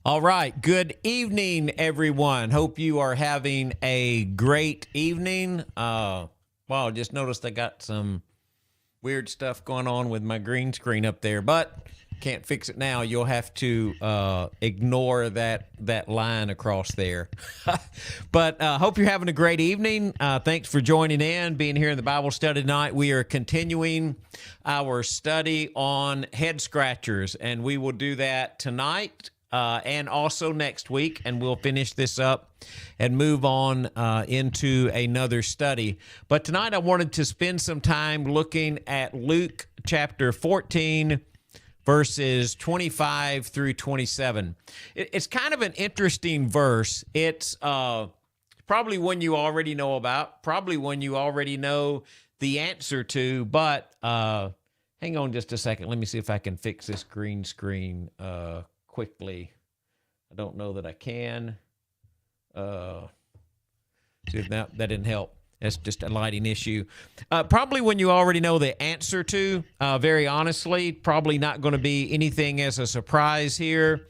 All right. Good evening, everyone. Hope you are having a great evening. Wow, just noticed I got some weird stuff going on with my green screen up there, but can't fix it now. You'll have to ignore that line across there. But hope you're having a great evening. Thanks for joining in, being here in the Bible study tonight. We are continuing our study on head scratchers, and we will do that tonight. And also next week, and we'll finish this up and move on into another study. But tonight I wanted to spend some time looking at Luke chapter 14, verses 25 through 27. It's kind of an interesting verse. It's probably one you already know about, probably one you already know the answer to, but hang on just a second. Let me see if I can fix this green screen quickly. I don't know that I can. See if that didn't help. That's just a lighting issue. Probably when you already know the answer to, very honestly, probably not going to be anything as a surprise here.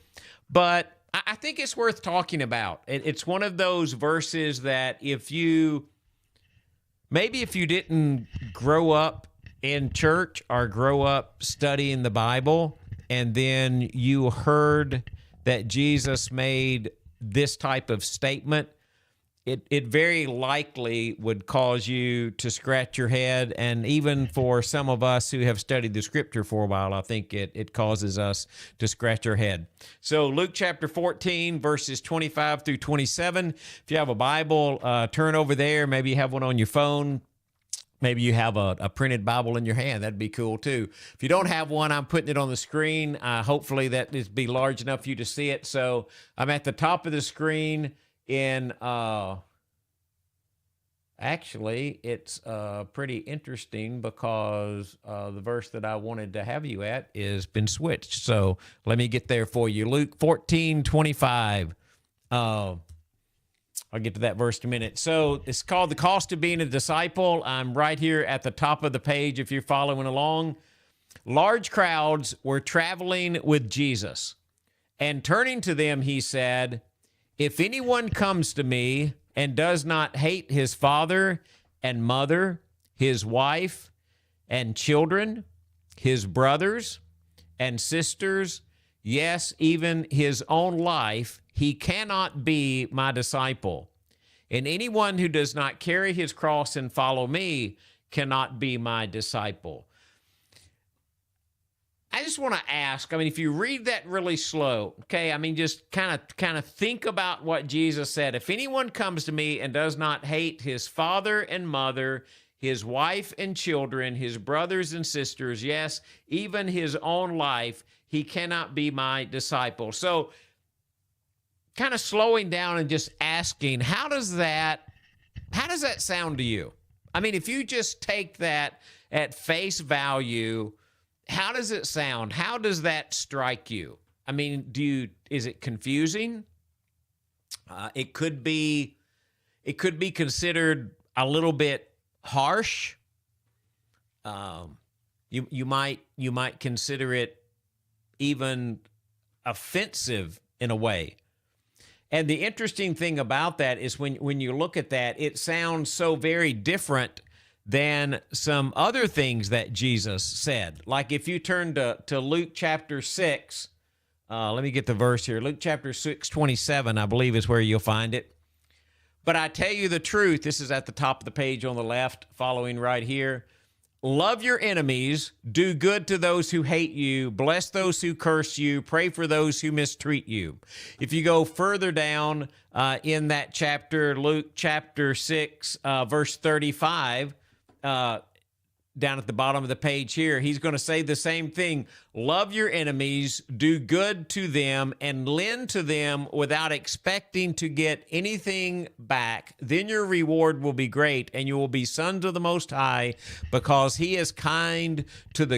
But I think it's worth talking about. It's one of those verses that if you didn't grow up in church or grow up studying the Bible, and then you heard that Jesus made this type of statement, it very likely would cause you to scratch your head. And even for some of us who have studied the scripture for a while, I think it causes us to scratch our head. So Luke chapter 14, verses 25 through 27. If you have a Bible, turn over there. Maybe you have one on your phone. Maybe you have a printed Bible in your hand. That'd be cool, too. If you don't have one, I'm putting it on the screen. Hopefully that is be large enough for you to see it. So I'm at the top of the screen in, actually, it's pretty interesting because the verse that I wanted to have you at is been switched. So let me get there for you. Luke 14:25. I'll get to that verse in a minute. So it's called The Cost of Being a Disciple. I'm right here at the top of the page if you're following along. Large crowds were traveling with Jesus, and turning to them, he said, "If anyone comes to me and does not hate his father and mother, his wife and children, his brothers and sisters, yes, even his own life, he cannot be my disciple. And anyone who does not carry his cross and follow me cannot be my disciple." I just want to ask, if you read that really slow, okay, just kind of think about what Jesus said. If anyone comes to me and does not hate his father and mother, his wife and children, his brothers and sisters, yes, even his own life, he cannot be my disciple. So kind of slowing down and just asking, how does that sound to you? If you just take that at face value, how does it sound? How does that strike you? Is it confusing? It could be considered a little bit harsh. You might consider it even offensive in a way. And the interesting thing about that is when you look at that, it sounds so very different than some other things that Jesus said. Like if you turn to Luke chapter 6, let me get the verse here. Luke chapter 6:27, I believe is where you'll find it. "But I tell you the truth," this is at the top of the page on the left, following right here, "love your enemies, do good to those who hate you, bless those who curse you, pray for those who mistreat you." If you go further down in that chapter, Luke chapter 6, verse 35, down at the bottom of the page here, he's going to say the same thing. "Love your enemies, do good to them, and lend to them without expecting to get anything back. Then your reward will be great, and you will be sons of the Most High, because he is kind to the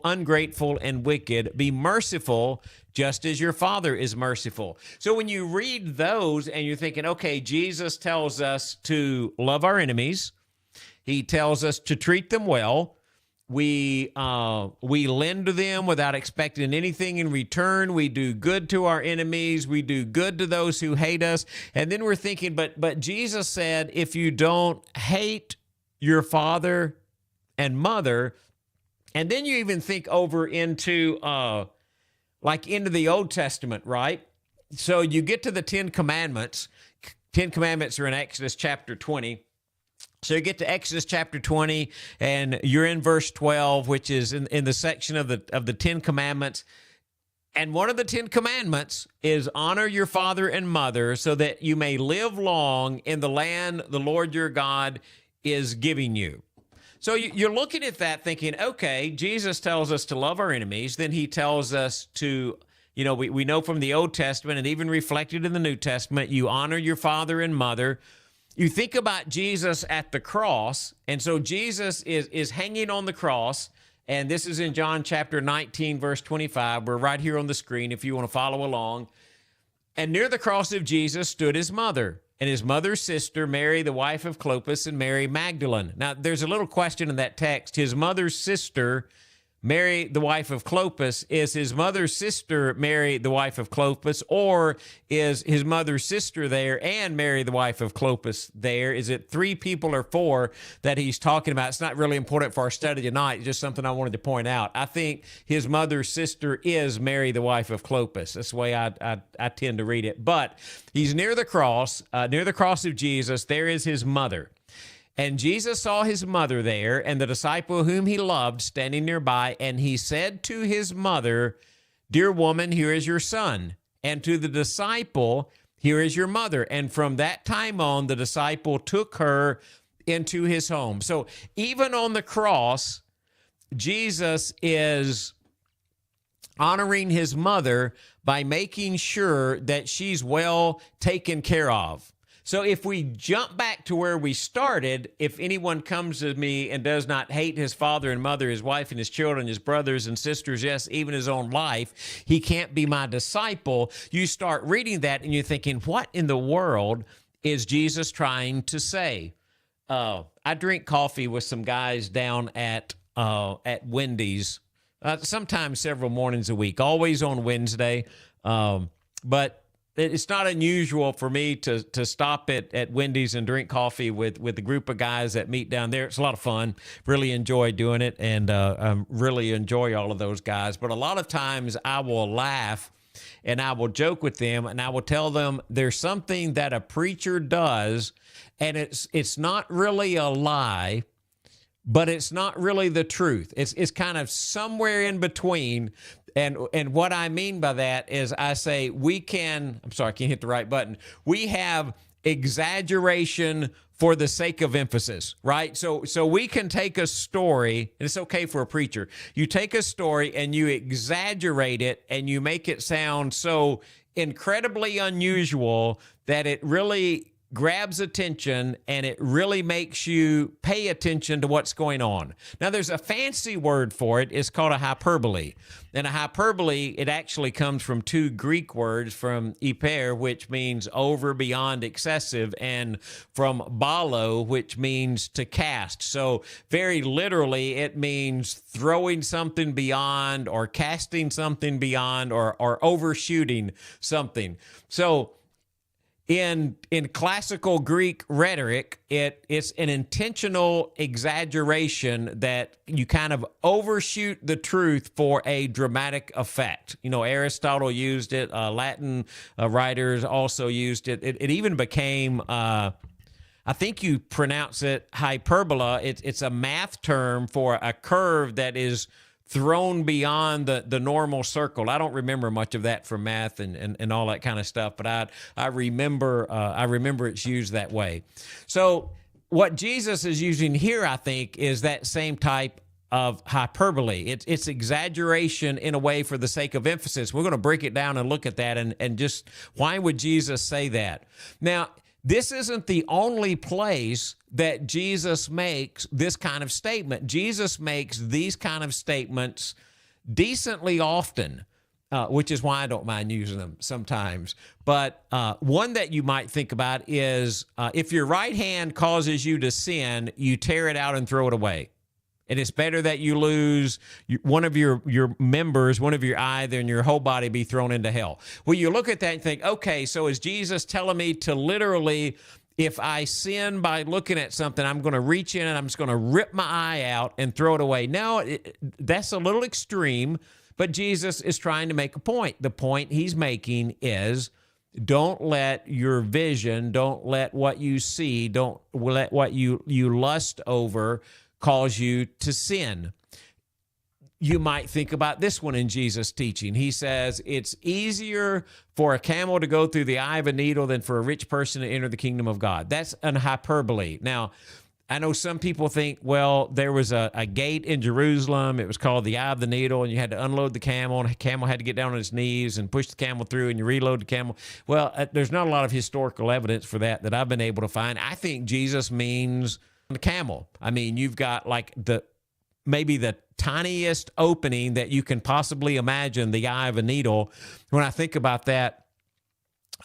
ungrateful, and wicked. Be merciful, just as your Father is merciful." So when you read those and you're thinking, okay, Jesus tells us to love our enemies. He tells us to treat them well. We lend to them without expecting anything in return. We do good to our enemies. We do good to those who hate us. And then we're thinking, but Jesus said, if you don't hate your father and mother, and then you even think over into into the Old Testament, right? So you get to the 10 Commandments. 10 Commandments are in Exodus chapter 20. So you get to Exodus chapter 20, and you're in verse 12, which is in the section of the 10 Commandments. And one of the 10 Commandments is honor your father and mother so that you may live long in the land the Lord your God is giving you. So you're looking at that thinking, okay, Jesus tells us to love our enemies. Then he tells us to, we know from the Old Testament and even reflected in the New Testament, you honor your father and mother. You think about Jesus at the cross, and so Jesus is hanging on the cross, and this is in John chapter 19, verse 25. We're right here on the screen if you want to follow along. And near the cross of Jesus stood his mother, and his mother's sister, Mary, the wife of Clopas, and Mary Magdalene. Now, there's a little question in that text. His mother's sister, Mary, the wife of Clopas, is his mother's sister, Mary, the wife of Clopas, or is his mother's sister there and Mary, the wife of Clopas there? Is it 3 people or 4 that he's talking about? It's not really important for our study tonight. It's just something I wanted to point out. I think his mother's sister is Mary, the wife of Clopas. That's the way I tend to read it. But he's near the cross of Jesus. There is his mother. And Jesus saw his mother there and the disciple whom he loved standing nearby. And he said to his mother, dear woman, here is your son. And to the disciple, here is your mother. And from that time on, the disciple took her into his home. So even on the cross, Jesus is honoring his mother by making sure that she's well taken care of. So if we jump back to where we started, if anyone comes to me and does not hate his father and mother, his wife and his children, his brothers and sisters, yes, even his own life, he can't be my disciple. You start reading that and you're thinking, what in the world is Jesus trying to say? I drink coffee with some guys down at Wendy's, sometimes several mornings a week, always on Wednesday. But it's not unusual for me to stop at Wendy's and drink coffee with a group of guys that meet down there. It's a lot of fun. Really enjoy doing it, and I really enjoy all of those guys. But a lot of times I will laugh and I will joke with them, and I will tell them there's something that a preacher does, and it's not really a lie, but it's not really the truth. It's kind of somewhere in between. And what I mean by that is I say I can't hit the right button. We have exaggeration for the sake of emphasis, right? So we can take a story, and it's okay for a preacher. You take a story and you exaggerate it and you make it sound so incredibly unusual that it really grabs attention and it really makes you pay attention to what's going on. Now, there's a fancy word for it. It's called a hyperbole. And a hyperbole, it actually comes from 2 Greek words, from hyper, which means over, beyond, excessive, and from balo, which means to cast. So very literally, it means throwing something beyond or casting something beyond or overshooting something. So in classical Greek rhetoric, it's an intentional exaggeration that you kind of overshoot the truth for a dramatic effect. Aristotle used it. Latin writers also used it. It even became, I think you pronounce it hyperbola. It's a math term for a curve that is thrown beyond the normal circle. I don't remember much of that from math and all that kind of stuff, but I remember it's used that way. So what Jesus is using here, I think, is that same type of hyperbole. It's exaggeration in a way for the sake of emphasis. We're going to break it down and look at that and just why would Jesus say that? Now, this isn't the only place that Jesus makes this kind of statement. Jesus makes these kind of statements decently often, which is why I don't mind using them sometimes. But one that you might think about is if your right hand causes you to sin, you tear it out and throw it away. And it's better that you lose one of your members, one of your eye, than your whole body be thrown into hell. Well, you look at that and think, okay, so is Jesus telling me to literally, if I sin by looking at something, I'm going to reach in and I'm just going to rip my eye out and throw it away? No, that's a little extreme, but Jesus is trying to make a point. The point he's making is, don't let your vision, don't let what you see, don't let what you lust over cause you to sin. You might think about this one in Jesus' teaching. He says it's easier for a camel to go through the eye of a needle than for a rich person to enter the kingdom of God. That's an hyperbole. Now, I know some people think, well, there was a gate in Jerusalem. It was called the Eye of the Needle, and you had to unload the camel, and the camel had to get down on its knees and push the camel through, and you reload the camel. Well, there's not a lot of historical evidence for that I've been able to find. I think Jesus means the camel. I mean, you've got like maybe the tiniest opening that you can possibly imagine, the eye of a needle. When I think about that,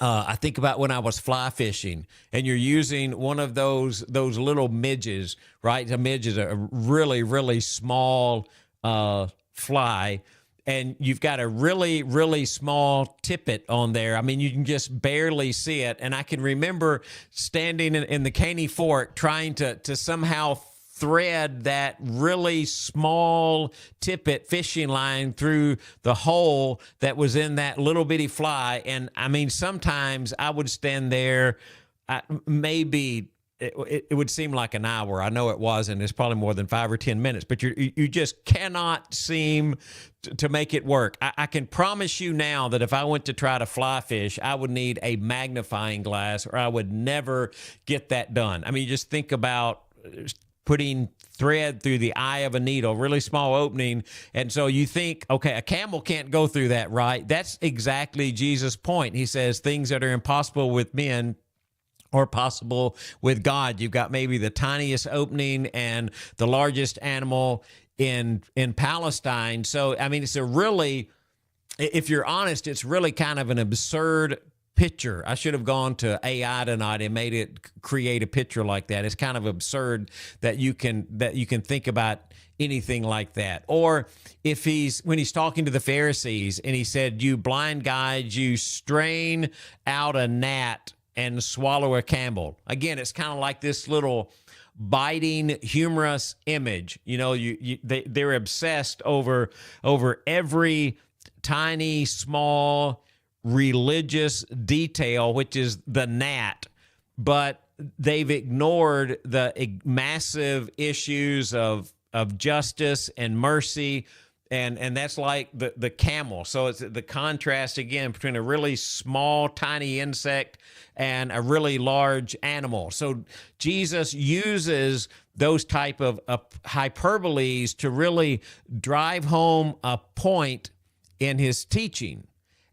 I think about when I was fly fishing, and you're using one of those little midges, right? A midge is a really, really small fly, and you've got a really, really small tippet on there. I mean, you can just barely see it. And I can remember standing in the Caney Fork trying to somehow thread that really small tippet fishing line through the hole that was in that little bitty fly. And I mean, sometimes I would stand there, maybe it would seem like an hour. I know it wasn't. It's probably more than 5 or 10 minutes, but you just cannot seem to make it work. I can promise you now that if I went to try to fly fish, I would need a magnifying glass, or I would never get that done. I mean, you just think about putting thread through the eye of a needle, really small opening. And so you think, okay, a camel can't go through that, right? That's exactly Jesus' point. He says things that are impossible with men are possible with God. You've got maybe the tiniest opening and the largest animal in Palestine. So, I mean, it's a really, if you're honest, it's really kind of an absurd picture. I should have gone to AI tonight and made it create a picture like that. It's kind of absurd that you can think about anything like that. Or if when he's talking to the Pharisees and he said, "You blind guides, you strain out a gnat and swallow a camel." Again, it's kind of like this little biting, humorous image. You know, they're obsessed over every tiny, small religious detail, which is the gnat, but they've ignored the massive issues of justice and mercy, and that's like the camel. So it's the contrast again between a really small, tiny insect and a really large animal. So Jesus uses those type of hyperboles to really drive home a point in his teaching.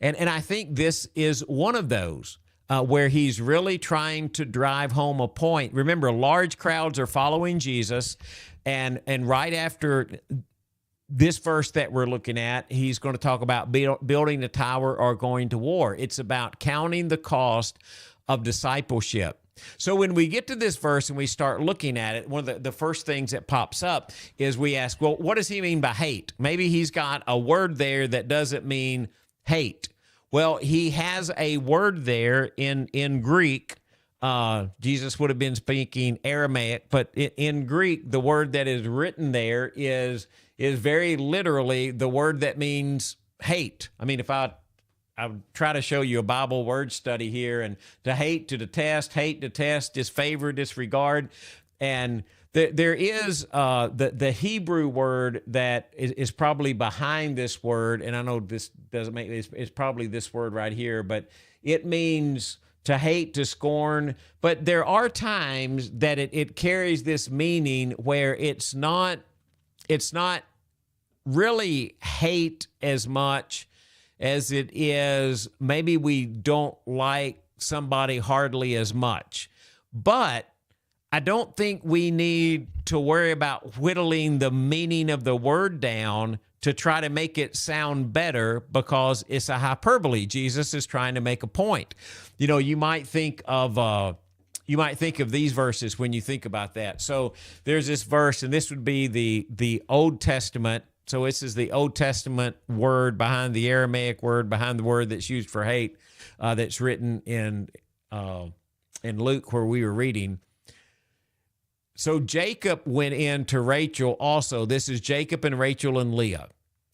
And I think this is one of those where he's really trying to drive home a point. Remember, large crowds are following Jesus, and right after this verse that we're looking at, he's going to talk about building a tower or going to war. It's about counting the cost of discipleship. So when we get to this verse and we start looking at it, one of the first things that pops up is we ask, well, what does he mean by hate? Maybe he's got a word there that doesn't mean hate. Well, he has a word there in Greek. Jesus would have been speaking Aramaic, but in Greek, the word that is written there is very literally the word that means hate. I mean, if I would try to show you a Bible word study here, and to hate, to detest, disfavor, disregard, and there is the Hebrew word that is probably behind this word, and I know this doesn't make it's probably this word right here, but it means to hate, to scorn. But there are times that it carries this meaning where it's not really hate as much as it is maybe we don't like somebody hardly as much. But I don't think we need to worry about whittling the meaning of the word down to try to make it sound better, because it's a hyperbole. Jesus is trying to make a point. You know, you might think of you might think of these verses when you think about that. So there's this verse, and this would be the Old Testament. So this is the Old Testament word behind the Aramaic word, behind the word that's used for hate, that's written in Luke where we were reading. So Jacob went in to Rachel also. This is Jacob and Rachel and Leah.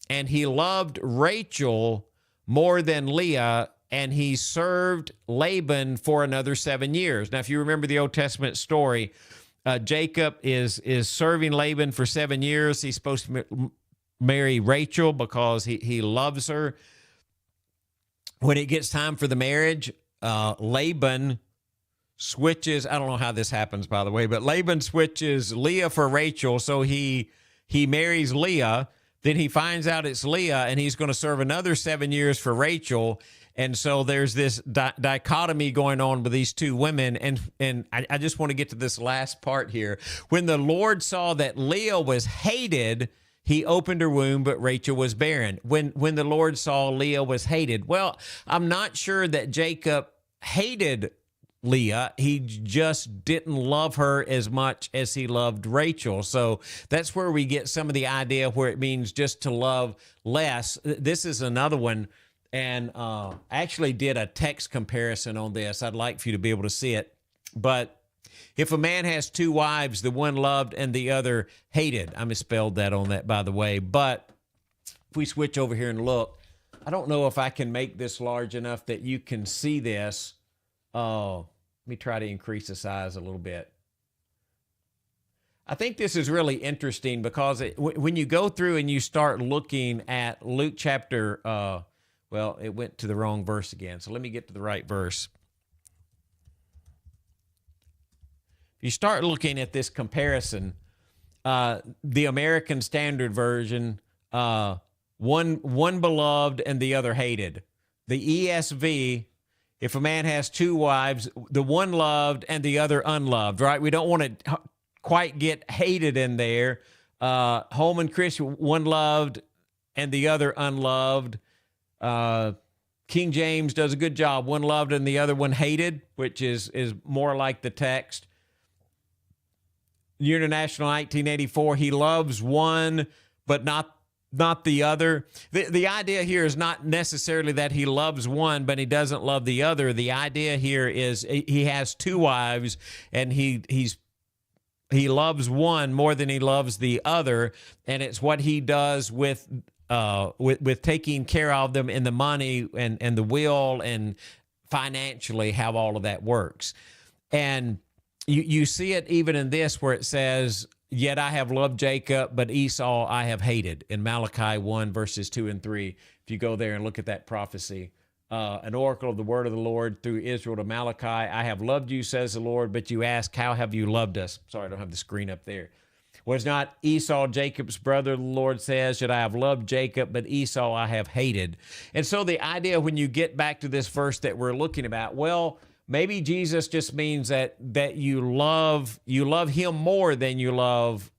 And he loved Rachel more than Leah, and he served Laban for another 7 years. Now, if you remember the Old Testament story, Jacob is serving Laban for 7 years. He's supposed to marry Rachel because he loves her. When it gets time for the marriage, Laban switches. I don't know how this happens, by the way, but Laban switches Leah for Rachel. So he marries Leah. Then he finds out it's Leah, and he's going to serve another 7 years for Rachel. And so there's this dichotomy going on with these two women. And I just want to get to this last part here. When the Lord saw that Leah was hated, he opened her womb, but Rachel was barren. When the Lord saw Leah was hated, well, I'm not sure that Jacob hated Leah. He just didn't love her as much as he loved Rachel. So that's where we get some of the idea where it means just to love less. This is another one. And I actually did a text comparison on this. I'd like for you to be able to see it. But if a man has two wives, the one loved and the other hated. I misspelled that on that, by the way. But if we switch over here and look, I don't know if I can make this large enough that you can see this. Let me try to increase the size a little bit. I think this is really interesting because when you go through and you start looking at Luke chapter, well, it went to the wrong verse again. So let me get to the right verse. You start looking at this comparison, the American Standard Version, one beloved and the other hated. The ESV, if a man has two wives, the one loved and the other unloved, right? We don't want to quite get hated in there. Holman Christian, one loved and the other unloved. King James does a good job. One loved and the other one hated, which is more like the text. New International 1984, he loves one, but not the other. The idea here is not necessarily that he loves one, but he doesn't love the other. The idea here is he has two wives, and he loves one more than he loves the other, and it's what he does with taking care of them in the money and the will and financially how all of that works. And you see it even in this where it says, yet I have loved Jacob, but Esau I have hated, in Malachi 1, verses 2 and 3. If you go there and look at that prophecy, an oracle of the word of the Lord through Israel to Malachi, I have loved you, says the Lord, but you ask, how have you loved us? Sorry, I don't have the screen up there. Was not Esau Jacob's brother, the Lord says, that I have loved Jacob, but Esau I have hated. And so the idea when you get back to this verse that we're looking about, well, maybe Jesus just means that you love him more than you love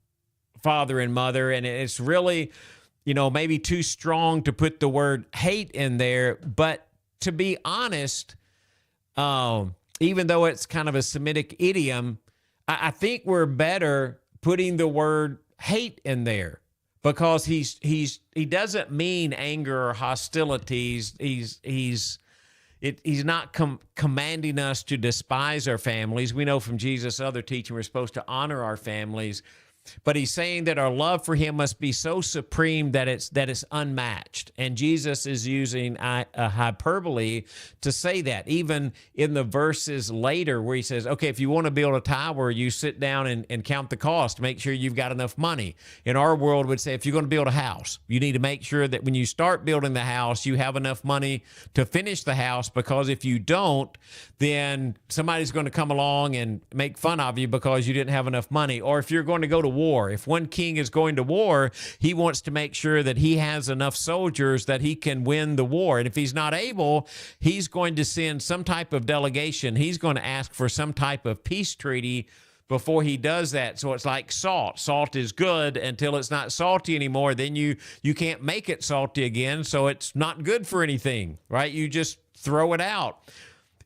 father and mother. And it's really, maybe too strong to put the word hate in there. But to be honest, even though it's kind of a Semitic idiom, I think we're better putting the word hate in there because he doesn't mean anger or hostilities. He's not commanding us to despise our families. We know from Jesus' other teaching we're supposed to honor our families. But he's saying that our love for him must be so supreme that it's unmatched. And Jesus is using a hyperbole to say that. Even in the verses later where he says, okay, if you want to build a tower, you sit down and count the cost, make sure you've got enough money. In our world, would say if you're going to build a house, you need to make sure that when you start building the house, you have enough money to finish the house, because if you don't, then somebody's going to come along and make fun of you because you didn't have enough money. Or if you're going to go to war, if one king is going to war, he wants to make sure that he has enough soldiers that he can win the war. And if he's not able, he's going to send some type of delegation. He's going to ask for some type of peace treaty before he does that. So it's like salt. Salt is good until it's not salty anymore. Then you can't make it salty again. So it's not good for anything, right? You just throw it out.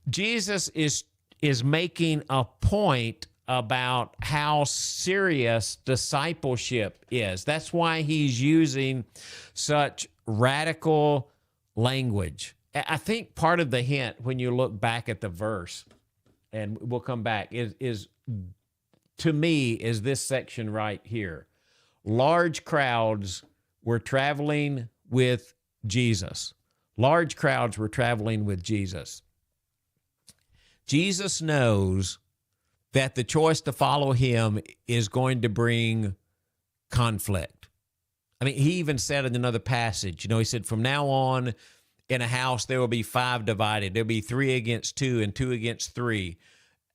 Jesus is is making a point about how serious discipleship is. That's why he's using such radical language. I think part of the hint when you look back at the verse, and we'll come back, is to me, is this section right here. Large crowds were traveling with Jesus. Large crowds were traveling with Jesus. Jesus knows that the choice to follow him is going to bring conflict. I mean, he even said in another passage, he said, from now on in a house, there will be 5 divided. There'll be 3 against 2 and 2 against 3.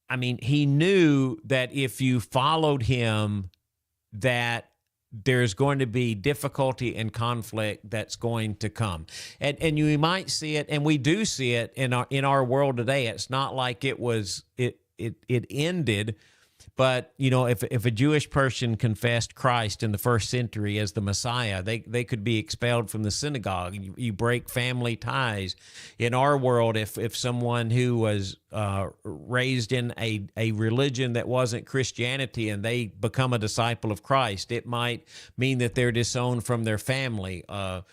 I mean, he knew that if you followed him, that there's going to be difficulty and conflict that's going to come. And you might see it, and we do see it in our world today. It's not like it ended, but if a Jewish person confessed Christ in the first century as the Messiah, they could be expelled from the synagogue. You break family ties. In our world, if someone who was raised in a religion that wasn't Christianity and they become a disciple of Christ, it might mean that they're disowned from their family. A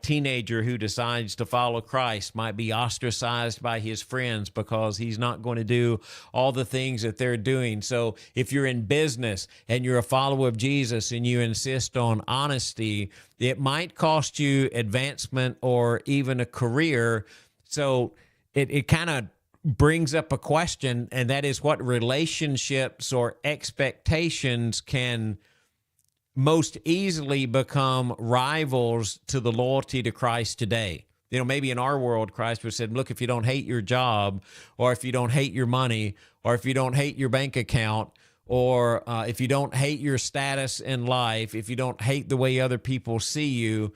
teenager who decides to follow Christ might be ostracized by his friends because he's not going to do all the things that they're doing. So if you're in business and you're a follower of Jesus and you insist on honesty, it might cost you advancement or even a career. So it kind of brings up a question, and that is what relationships or expectations can most easily become rivals to the loyalty to Christ today. Maybe in our world, Christ would have said, look, if you don't hate your job, or if you don't hate your money, or if you don't hate your bank account, or if you don't hate your status in life, if you don't hate the way other people see you,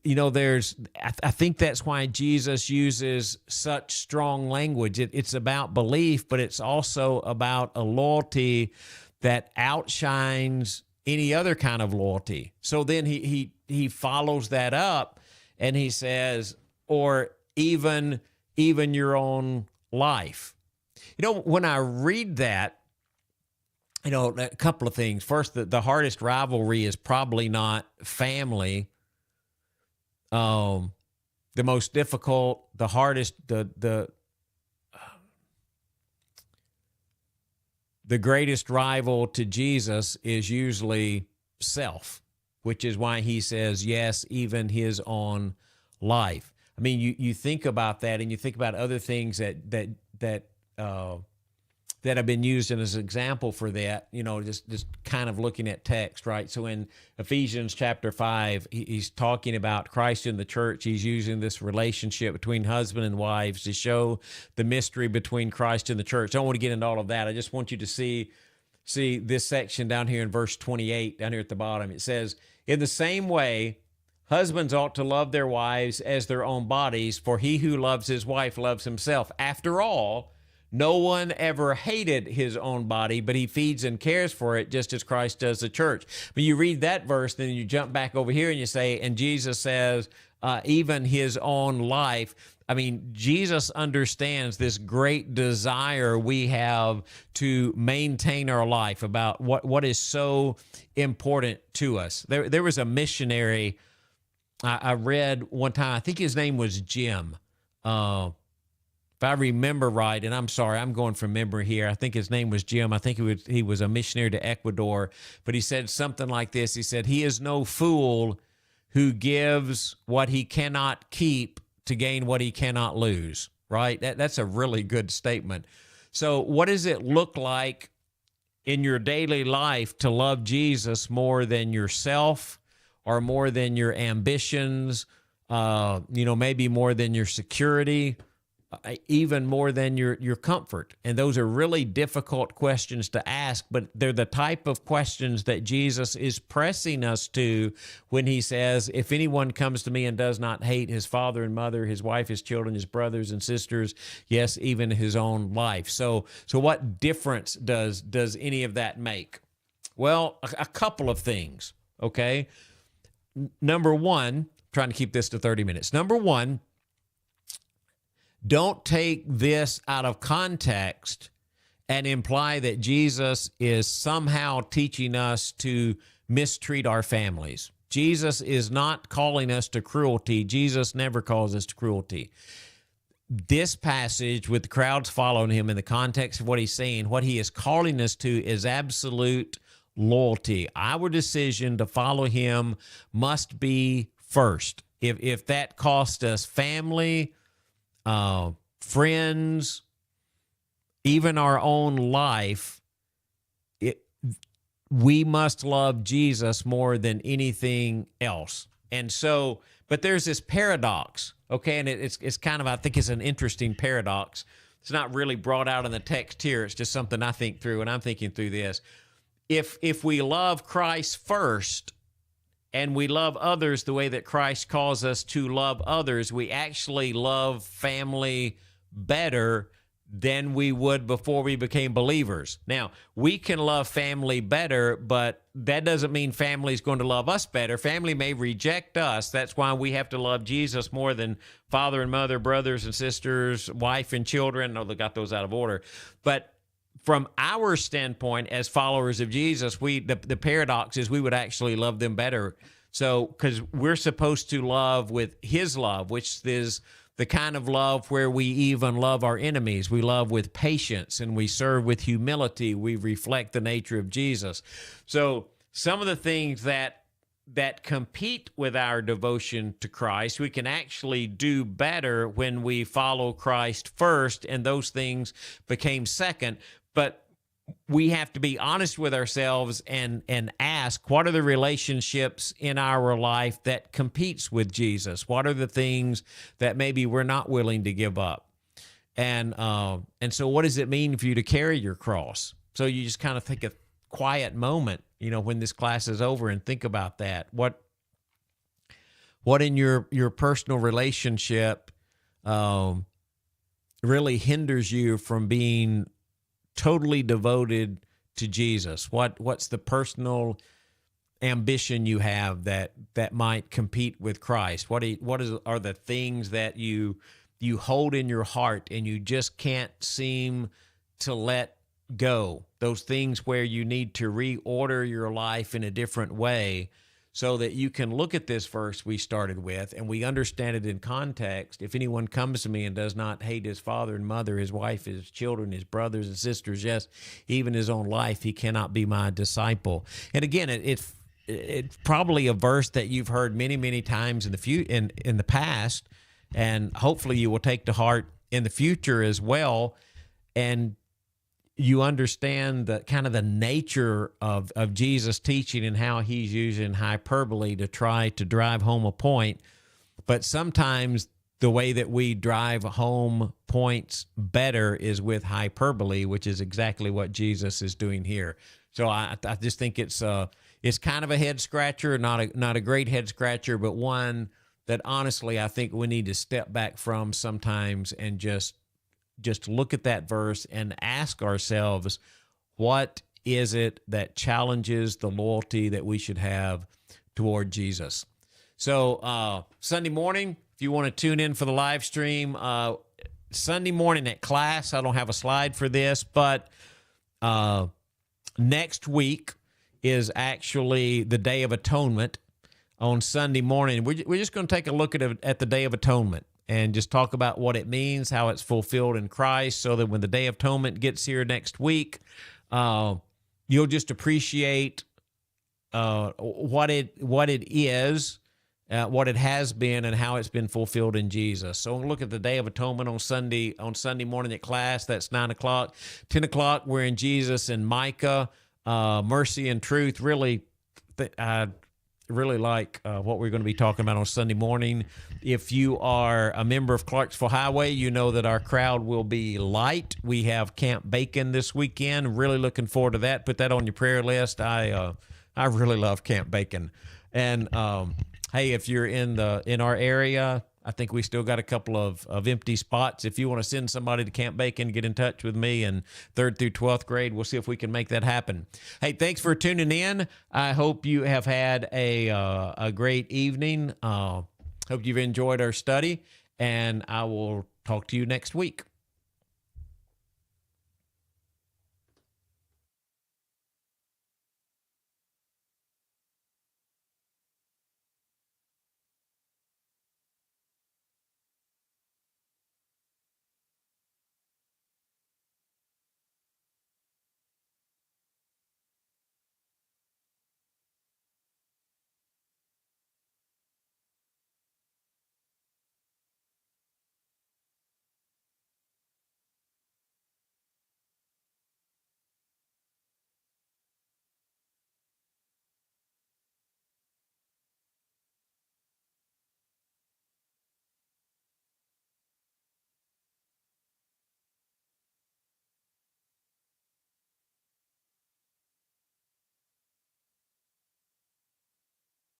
I think that's why Jesus uses such strong language. It's about belief, but it's also about a loyalty that outshines any other kind of loyalty. So then he follows that up and he says, or even your own life. When I read that, a couple of things. First, the hardest rivalry is probably not family. The most difficult, the hardest, the greatest rival to Jesus is usually self, which is why he says, yes, even his own life. I mean, you think about that, and you think about other things that have been used as an example for that, just kind of looking at text, right? So in Ephesians chapter 5, he's talking about Christ in the church. He's using this relationship between husband and wives to show the mystery between Christ and the church. I don't want to get into all of that. I just want you to see this section down here in verse 28, down here at the bottom. It says, in the same way, husbands ought to love their wives as their own bodies, for he who loves his wife loves himself. After all, no one ever hated his own body, but he feeds and cares for it just as Christ does the church. But you read that verse, then you jump back over here and you say, and Jesus says, even his own life. I mean, Jesus understands this great desire we have to maintain our life, about what is so important to us. There was a missionary I read one time, I think his name was Jim. If I remember right, and I'm sorry, I'm going from memory here. I think his name was Jim. I think he was a missionary to Ecuador. But he said something like this. He said, he is no fool who gives what he cannot keep to gain what he cannot lose, right? That's a really good statement. So what does it look like in your daily life to love Jesus more than yourself, or more than your ambitions, maybe more than your security, even more than your comfort? And those are really difficult questions to ask, but they're the type of questions that Jesus is pressing us to when he says, if anyone comes to me and does not hate his father and mother, his wife, his children, his brothers and sisters, yes, even his own life. So what difference does any of that make? Well, a couple of things, okay? Number one, trying to keep this to 30 minutes. Number one, don't take this out of context and imply that Jesus is somehow teaching us to mistreat our families. Jesus is not calling us to cruelty. Jesus never calls us to cruelty. This passage, with the crowds following him in the context of what he's saying, what he is calling us to is absolute loyalty. Our decision to follow him must be first. If that costs us family, friends, even our own life, we must love Jesus more than anything else. And so, but there's this paradox, okay? And it's kind of, I think it's an interesting paradox. It's not really brought out in the text here. It's just something I think through, and I'm thinking through this. If we love Christ first and we love others the way that Christ calls us to love others, we actually love family better than we would before we became believers. Now, we can love family better, but that doesn't mean family is going to love us better. Family may reject us. That's why we have to love Jesus more than father and mother, brothers and sisters, wife and children. No, they got those out of order. But from our standpoint as followers of Jesus, the paradox is we would actually love them better. So, because we're supposed to love with his love, which is the kind of love where we even love our enemies. We love with patience and we serve with humility. We reflect the nature of Jesus. So some of the things that compete with our devotion to Christ, we can actually do better when we follow Christ first, and those things became second. But we have to be honest with ourselves and ask, what are the relationships in our life that competes with Jesus? What are the things that maybe we're not willing to give up? And so what does it mean for you to carry your cross? So you just kind of take a quiet moment, when this class is over, and think about that. What in your personal relationship really hinders you from being totally devoted to Jesus? What's the personal ambition you have that might compete with Christ? What are the things that you hold in your heart and you just can't seem to let go? Those things where you need to reorder your life in a different way, so that you can look at this verse we started with and we understand it in context. If anyone comes to me and does not hate his father and mother, his wife, his children, his brothers and sisters, yes, even his own life, he cannot be my disciple. And again, it's probably a verse that you've heard many, many times in the past, and hopefully you will take to heart in the future as well. And you understand the kind of the nature of Jesus' teaching and how he's using hyperbole to try to drive home a point. But sometimes the way that we drive home points better is with hyperbole, which is exactly what Jesus is doing here. So I just think it's kind of a head scratcher, not a great head scratcher, but one that honestly I think we need to step back from sometimes and just look at that verse and ask ourselves, what is it that challenges the loyalty that we should have toward Jesus? So Sunday morning, if you want to tune in for the live stream, Sunday morning at class, I don't have a slide for this, but next week is actually the Day of Atonement on Sunday morning. We're just going to take a look at the Day of Atonement and just talk about what it means, how it's fulfilled in Christ, so that when the Day of Atonement gets here next week, you'll just appreciate what it is, what it has been, and how it's been fulfilled in Jesus. So we'll look at the Day of Atonement on Sunday morning at class. That's 9 o'clock. 10 o'clock, we're in Jesus and Micah, mercy and truth. Really like what we're going to be talking about on Sunday morning. If you are a member of Clarksville Highway, you know that our crowd will be light. We have Camp Bacon this weekend. Really looking forward to that. Put that on your prayer list. I really love Camp Bacon. And hey, if you're in our area, I think we still got a couple of empty spots. If you want to send somebody to Camp Bacon, get in touch with me in 3rd through 12th grade. We'll see if we can make that happen. Hey, thanks for tuning in. I hope you have had a great evening. Hope you've enjoyed our study, and I will Talk to you next week.